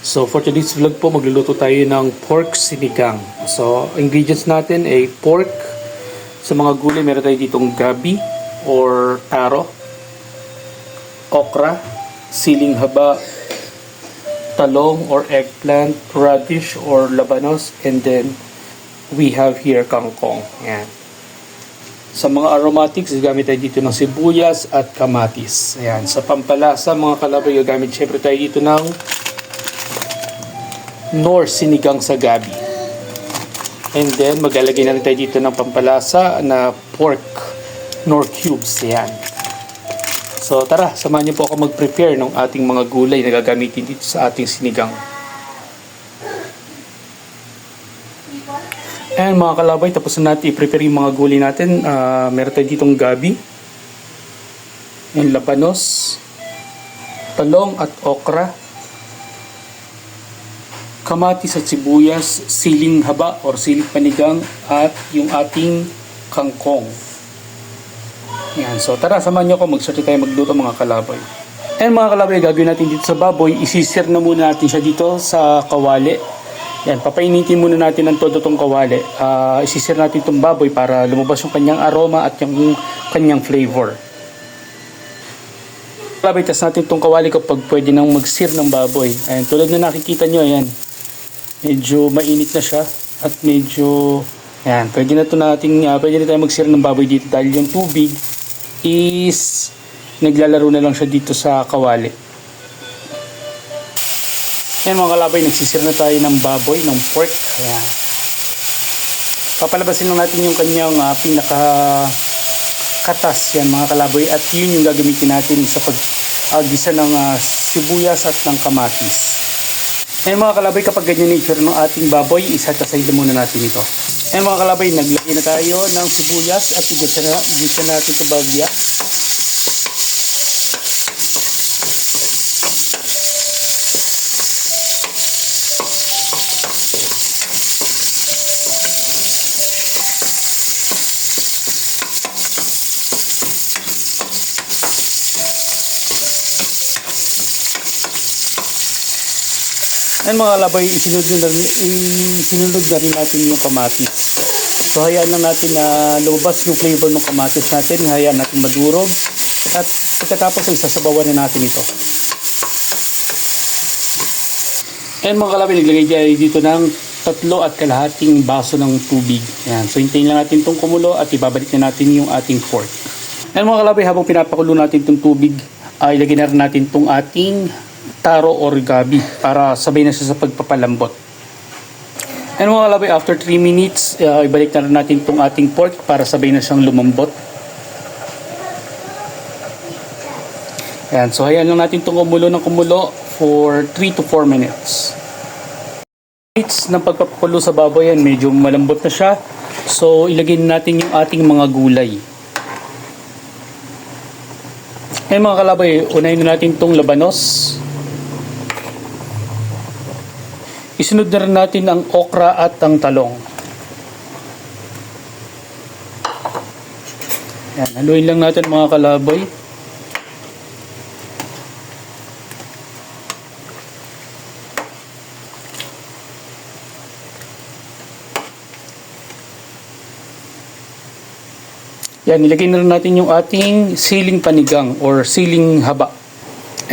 So for today's vlog po, magluluto tayo ng pork sinigang. So ingredients natin ay pork. Sa mga gulay, meron tayo ditong gabi or taro, okra, siling haba, talong or eggplant, radish or labanos, and then we have here kangkong. Yan. Sa mga aromatics, gagamit tayo dito ng sibuyas at kamatis. Ayan. Sa pampalasa, mga kalabay, gagamit syempre tayo dito ng nor sinigang sa gabi. And then, maglalagay na rin tayo dito ng pampalasa na pork nor cubes. Ayan. So, tara, samahan niyo po ako mag-prepare ng ating mga gulay na gagamitin dito sa ating sinigang. And mga kalabay, tapos na natin i-prepare yung mga gulay natin. Meron tayo ditong gabi, yung labanos, talong at okra, kamatis at sibuyas, siling haba or siling panigang, at yung ating kangkong. Yan. So tara, samahan nyo ako, mag-start tayo magluto mga kalabay. And mga kalabay, gagawin natin dito sa baboy, isisir na muna natin siya dito sa kawali. Yan, papainitin muna natin ng todo tong kawali. Isisir natin itong baboy para lumabas yung kanyang aroma at yung kanyang flavor. Kalabay, tas natin itong kawali kapag pwede nang mag-sir ng baboy. Ayan, tulad na nakikita nyo, ayan. Medyo mainit na siya at medyo yan, pwede na tayo mag-sear ng baboy dito dahil yung tubig is naglalaro na lang siya dito sa kawali. Yan mga kalabay, nagsisir na tayo ng baboy, ng pork. Ayan. Papalabasin lang natin yung kanyang pinaka-katas yan mga kalabay, at yun yung gagamitin natin sa pag-gisa ng sibuyas at ng kamatis. Ngayon mga kalabay, kapag ganyan nature ng ating baboy, isa-aside muna natin ito. Ngayon mga kalabay, naglagay na tayo ng sibuyas at igisa natin sa bagya. Ayan mga kalabay, isinunod na rin natin yung kamatis. So hayaan lang natin na lumabas yung flavor ng kamatis natin. Hayaan natin madurog. At pagkatapos ay sasabawan na natin ito. Ayan mga kalabay, naglagay dito ng 3.5 baso ng tubig. Ayan. So hintayin lang natin itong kumulo at ibabalik na natin yung ating pork. Ayan mga kalabay, habang pinapakulo natin itong tubig, ilagay na rin natin itong ating taro or gabi para sabay na siya sa pagpapalambot. And mga kalabay, after 3 minutes, ibalik na rin natin itong ating pork para sabay na siyang lumambot. Ayan, so hayaan lang natin itong kumulo ng kumulo for 3 to 4 minutes. Minutes ng pagpapakulo sa baboy, yan, medyo malambot na siya. So ilagay natin yung ating mga gulay. Ayan mga kalabay, unahin na natin itong labanos. Isunod na rin natin ang okra at ang talong. Yan, haluin lang natin mga kalabay. Yan, nilagay na rin natin yung ating siling panigang or siling haba.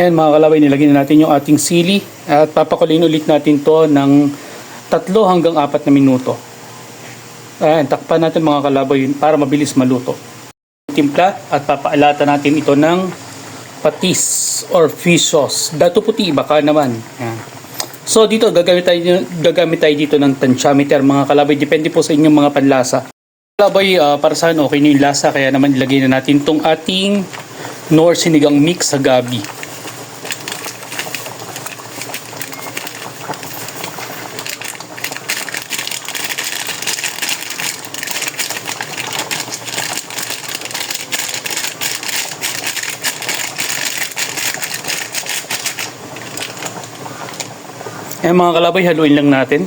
And mga kalabay, nilagay na natin yung ating sili at papakuloyin ulit natin to ng 3 hanggang 4 na minuto. Ayan, takpan natin mga kalabay para mabilis maluto. Timpla at papaalata natin ito ng patis or fish sauce. Dato puti, baka naman. Ayan. So dito, gagamit tayo dito ng tantiameter mga kalabay. Depende po sa inyong mga panlasa. Kalabay, para sa akin okay na yung lasa, kaya naman ilagay na natin itong ating nor sinigang mix sa gabi. Ayan mga kalabay, haluin lang natin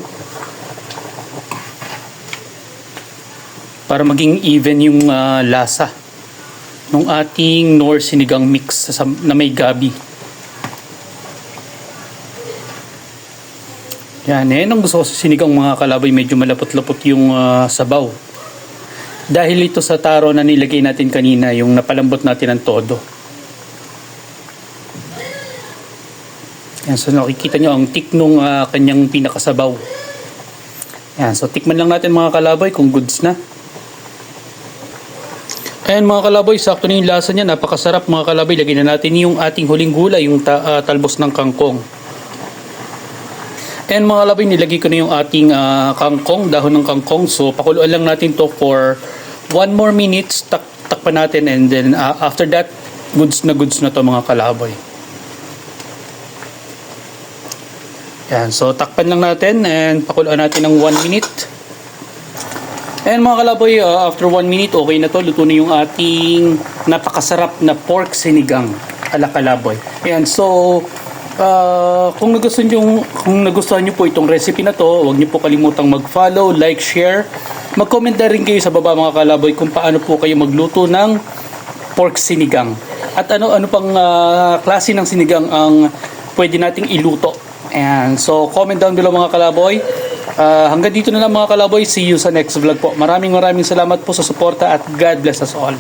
para maging even yung lasa ng ating nor sinigang mix na may gabi. Yan, ang gusto ko sa sinigang mga kalaboy, medyo malapot-lapot yung sabaw. Dahil ito sa taro na nilagay natin kanina, yung napalambot natin ng todo. Yan, so nakikita nyo ang tik nung kanyang pinakasabaw. Yan, so tikman lang natin mga kalaboy kung goods na. Ayan mga kalaboy, sakto na yung lasa niya, napakasarap mga kalaboy. Lagyan na natin yung ating huling gulay, yung talbos ng kangkong. And mga kalaboy, nilagay ko na yung ating kangkong, dahon ng kangkong. So pakuluan lang natin to for 1 more minutes, takpan natin, and then after that, goods na to mga kalaboy. Yan, so takpan lang natin and pakuluan natin ng 1 minute. And mga kalaboy, after 1 minute, okay na to. Luto na yung ating napakasarap na pork sinigang ala kalaboy. Ayan, so kung nagustuhan nyo po itong recipe na to, huwag nyo po kalimutang mag-follow, like, share. Mag-comment na rin kayo sa baba mga kalaboy kung paano po kayo magluto ng pork sinigang. At ano pang klase ng sinigang ang pwede nating iluto. Ayan, so comment down below mga kalaboy. Hanggang dito na lang mga kalaboy. See you sa next vlog po. Maraming salamat po sa suporta at God bless us all.